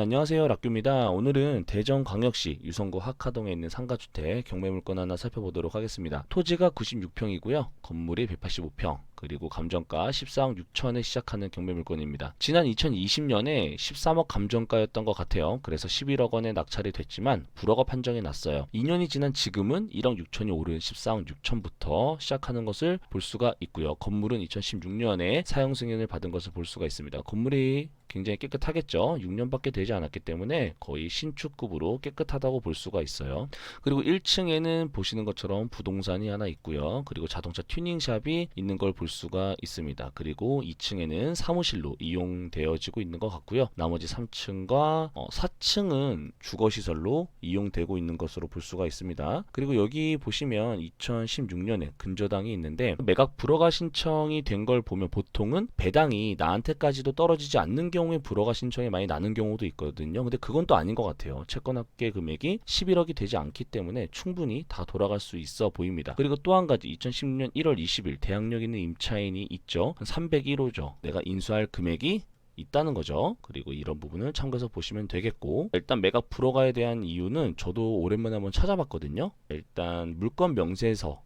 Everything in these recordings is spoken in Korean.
안녕하세요, 락규입니다. 오늘은 대전광역시 유성구 하카동에 있는 상가주택 경매물건 하나 살펴보도록 하겠습니다. 토지가 96평이고요. 건물이 185평, 그리고 감정가 14억 6천에 시작하는 경매물건입니다. 지난 2020년에 13억 감정가였던 것 같아요. 그래서 11억 원에 낙찰이 됐지만 불허가 판정이 났어요. 2년이 지난 지금은 1억 6천이 오른 14억 6천부터 시작하는 것을 볼 수가 있고요. 건물은 2016년에 사용 승인을 받은 것을 볼 수가 있습니다. 건물이 굉장히 깨끗하겠죠. 6년밖에 되지 않았기 때문에 거의 신축급으로 깨끗하다고 볼 수가 있어요. 그리고 1층에는 보시는 것처럼 부동산이 하나 있고요. 그리고 자동차 튜닝샵이 있는 걸 볼 수가 있습니다. 그리고 2층에는 사무실로 이용되어지고 있는 것 같고요. 나머지 3층과 4층은 주거시설로 이용되고 있는 것으로 볼 수가 있습니다. 그리고 여기 보시면 2016년에 근저당이 있는데 매각 불허가 신청이 된 걸 보면 보통은 배당이 나한테까지도 떨어지지 않는 경우에 불허가 신청이 많이 나는 경우도 있거든요. 근데 그건 또 아닌 것 같아요. 채권합계 금액이 11억이 되지 않기 때문에 충분히 다 돌아갈 수 있어 보입니다. 그리고 또 한 가지 2016년 1월 20일 대항력 있는 임차인이 있죠. 301호죠. 내가 인수할 금액이 있다는 거죠. 그리고 이런 부분을 참고해서 보시면 되겠고, 일단 매각 불허가에 대한 이유는 저도 오랜만에 한번 찾아봤거든요. 일단 물건 명세서,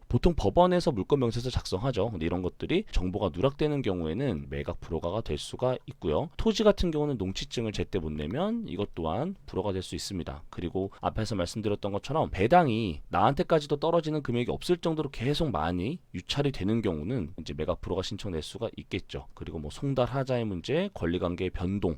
보통 법원에서 물건 명세서 작성하죠. 근데 이런 것들이 정보가 누락되는 경우에는 매각 불허가가 될 수가 있고요. 토지 같은 경우는 농취증을 제때 못 내면 이것 또한 불허가 될 수 있습니다. 그리고 앞에서 말씀드렸던 것처럼 배당이 나한테까지도 떨어지는 금액이 없을 정도로 계속 많이 유찰이 되는 경우는 이제 매각 불허가 신청될 수가 있겠죠. 그리고 뭐 송달 하자의 문제, 권리관계의 변동,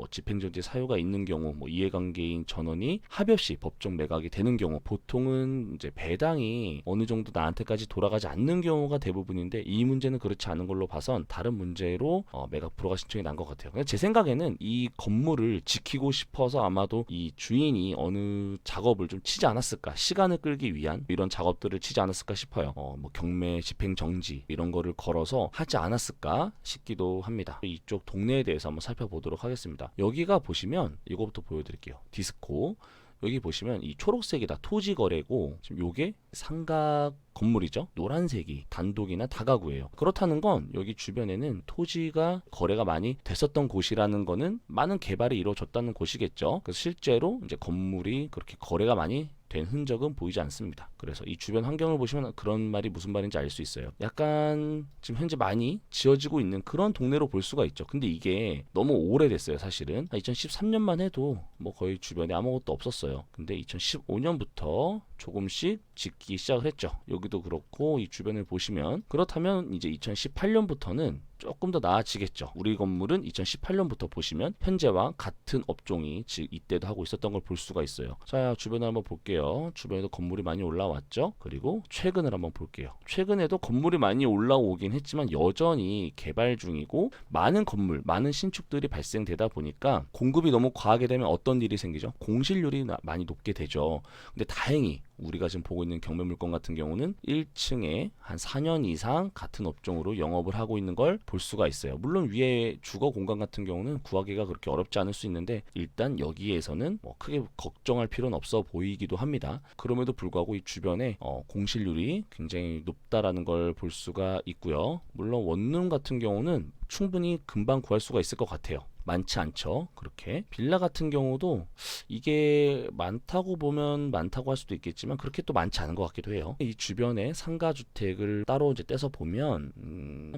집행정지 사유가 있는 경우, 이해관계인 전원이 합의 없이 법정 매각이 되는 경우, 보통은 이제 배당이 어느 정도 나한테까지 돌아가지 않는 경우가 대부분인데, 이 문제는 그렇지 않은 걸로 봐선 다른 문제로 매각 불허가 신청이 난 것 같아요. 제 생각에는 이 건물을 지키고 싶어서 아마도 이 주인이 어느 작업을 좀 치지 않았을까, 시간을 끌기 위한 이런 작업들을 치지 않았을까 싶어요. 경매 집행정지 이런 거를 걸어서 하지 않았을까 싶기도 합니다. 이쪽 동네에 대해서 한번 살펴보도록 하겠습니다. 여기가 보시면 이거부터 보여드릴게요. 디스코. 여기 보시면 이 초록색이 다 토지 거래고, 지금 요게 상가 건물이죠. 노란색이 단독이나 다가구예요. 그렇다는 건 여기 주변에는 토지가 거래가 많이 됐었던 곳이라는 거는 많은 개발이 이루어졌다는 곳이겠죠. 그래서 실제로 이제 건물이 그렇게 거래가 많이 된 흔적은 보이지 않습니다. 그래서 이 주변 환경을 보시면 그런 말이 무슨 말인지 알 수 있어요. 약간 지금 현재 많이 지어지고 있는 그런 동네로 볼 수가 있죠. 근데 이게 너무 오래됐어요. 사실은 2013년만 해도 거의 주변에 아무것도 없었어요. 근데 2015년부터 조금씩 짓기 시작을 했죠. 여기도 그렇고 이 주변을 보시면, 그렇다면 이제 2018년부터는 조금 더 나아지겠죠. 우리 건물은 2018년부터 보시면 현재와 같은 업종이 즉 이때도 하고 있었던 걸 볼 수가 있어요. 자, 주변을 한번 볼게요. 주변에도 건물이 많이 올라왔죠. 그리고 최근을 한번 볼게요. 최근에도 건물이 많이 올라오긴 했지만 여전히 개발 중이고, 많은 건물, 많은 신축들이 발생되다 보니까 공급이 너무 과하게 되면 어떤 일이 생기죠? 공실률이 많이 높게 되죠. 근데 다행히 우리가 지금 보고 있는 경매 물건 같은 경우는 1층에 한 4년 이상 같은 업종으로 영업을 하고 있는 걸 볼 수가 있어요. 물론 위에 주거 공간 같은 경우는 구하기가 그렇게 어렵지 않을 수 있는데, 일단 여기에서는 크게 걱정할 필요는 없어 보이기도 합니다. 그럼에도 불구하고 이 주변에 공실률이 굉장히 높다라는 걸 볼 수가 있고요. 물론 원룸 같은 경우는 충분히 금방 구할 수가 있을 것 같아요. 많지 않죠. 그렇게 빌라 같은 경우도 이게 많다고 보면 많다고 할 수도 있겠지만 그렇게 또 많지 않은 것 같기도 해요. 이 주변에 상가 주택을 따로 이제 떼서 보면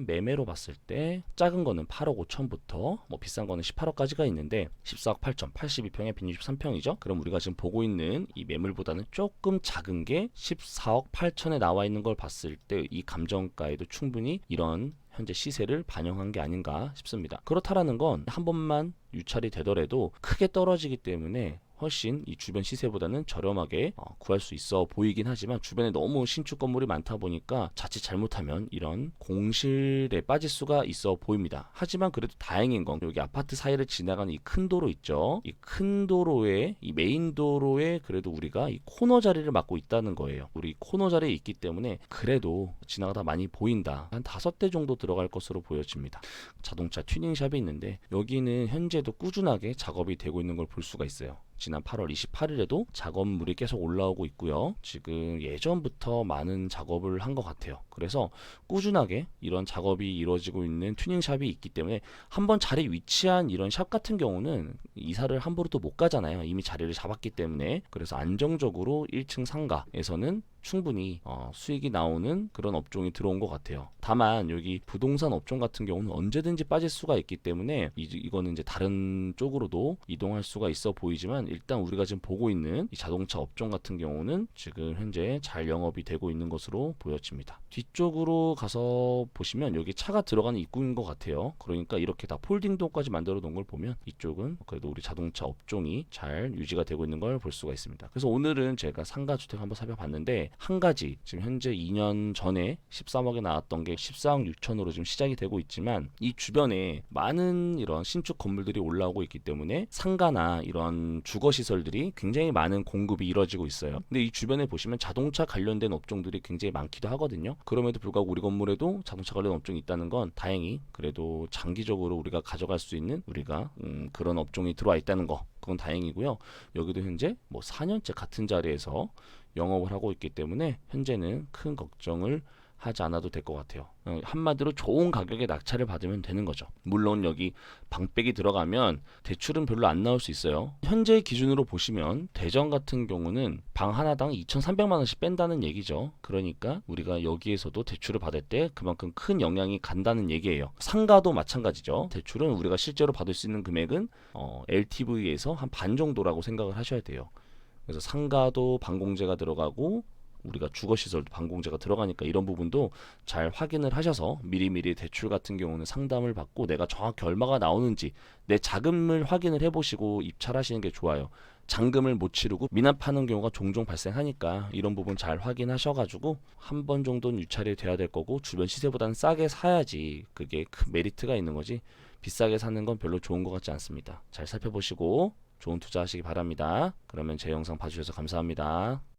매매로 봤을 때 작은 거는 8억 5천부터 비싼 거는 18억까지가 있는데, 14억 8천, 82평에 163평이죠. 그럼 우리가 지금 보고 있는 이 매물보다는 조금 작은 게 14억 8천에 나와 있는 걸 봤을 때 이 감정가에도 충분히 이런 현재 시세를 반영한 게 아닌가 싶습니다. 그렇다라는 건 한 번만 유찰이 되더라도 크게 떨어지기 때문에 훨씬 이 주변 시세보다는 저렴하게 구할 수 있어 보이긴 하지만, 주변에 너무 신축 건물이 많다 보니까 자칫 잘못하면 이런 공실에 빠질 수가 있어 보입니다. 하지만 그래도 다행인 건 여기 아파트 사이를 지나가는 이 큰 도로 있죠. 이 큰 도로에, 이 메인 도로에 그래도 우리가 이 코너 자리를 맡고 있다는 거예요. 우리 코너 자리에 있기 때문에 그래도 지나가다 많이 보인다. 한 5대 정도 들어갈 것으로 보여집니다. 자동차 튜닝샵이 있는데 여기는 현재도 꾸준하게 작업이 되고 있는 걸 볼 수가 있어요. 지난 8월 28일에도 작업물이 계속 올라오고 있고요. 지금 예전부터 많은 작업을 한 것 같아요. 그래서 꾸준하게 이런 작업이 이루어지고 있는 튜닝샵이 있기 때문에 한번 자리에 위치한 이런 샵 같은 경우는 이사를 함부로 또 못 가잖아요. 이미 자리를 잡았기 때문에. 그래서 안정적으로 1층 상가에서는 충분히 수익이 나오는 그런 업종이 들어온 것 같아요. 다만 여기 부동산 업종 같은 경우는 언제든지 빠질 수가 있기 때문에 이거는 이제 다른 쪽으로도 이동할 수가 있어 보이지만, 일단 우리가 지금 보고 있는 이 자동차 업종 같은 경우는 지금 현재 잘 영업이 되고 있는 것으로 보여집니다. 뒤쪽으로 가서 보시면 여기 차가 들어가는 입구인 것 같아요. 그러니까 이렇게 다 폴딩도까지 만들어 놓은 걸 보면 이쪽은 그래도 우리 자동차 업종이 잘 유지가 되고 있는 걸 볼 수가 있습니다. 그래서 오늘은 제가 상가주택 한번 살펴봤는데, 한 가지 지금 현재 2년 전에 13억에 나왔던 게 14억 6천으로 지금 시작이 되고 있지만, 이 주변에 많은 이런 신축 건물들이 올라오고 있기 때문에 상가나 이런 주거 시설들이 굉장히 많은 공급이 이루어지고 있어요. 근데 이 주변에 보시면 자동차 관련된 업종들이 굉장히 많기도 하거든요. 그럼에도 불구하고 우리 건물에도 자동차 관련 업종이 있다는 건 다행히 그래도 장기적으로 우리가 가져갈 수 있는 우리가 그런 업종이 들어와 있다는 거, 그건 다행이고요. 여기도 현재 뭐 4년째 같은 자리에서 영업을 하고 있기 때문에 현재는 큰 걱정을 하지 않아도 될 것 같아요. 한마디로 좋은 가격에 낙찰을 받으면 되는 거죠. 물론 여기 방백이 들어가면 대출은 별로 안 나올 수 있어요. 현재 기준으로 보시면 대전 같은 경우는 방 하나당 2,300만 원씩 뺀다는 얘기죠. 그러니까 우리가 여기에서도 대출을 받을 때 그만큼 큰 영향이 간다는 얘기예요. 상가도 마찬가지죠. 대출은 우리가 실제로 받을 수 있는 금액은 LTV에서 한 반 정도라고 생각을 하셔야 돼요. 그래서 상가도 반공제가 들어가고 우리가 주거시설도 반공제가 들어가니까 이런 부분도 잘 확인을 하셔서 미리미리 대출 같은 경우는 상담을 받고 내가 정확히 얼마가 나오는지 내 자금을 확인을 해보시고 입찰하시는 게 좋아요. 잔금을 못 치르고 미납하는 경우가 종종 발생하니까 이런 부분 잘 확인하셔가지고 한 번 정도는 유찰이 돼야 될 거고, 주변 시세보다는 싸게 사야지 그게 큰 메리트가 있는 거지, 비싸게 사는 건 별로 좋은 것 같지 않습니다. 잘 살펴보시고 좋은 투자 하시기 바랍니다. 그러면 제 영상 봐주셔서 감사합니다.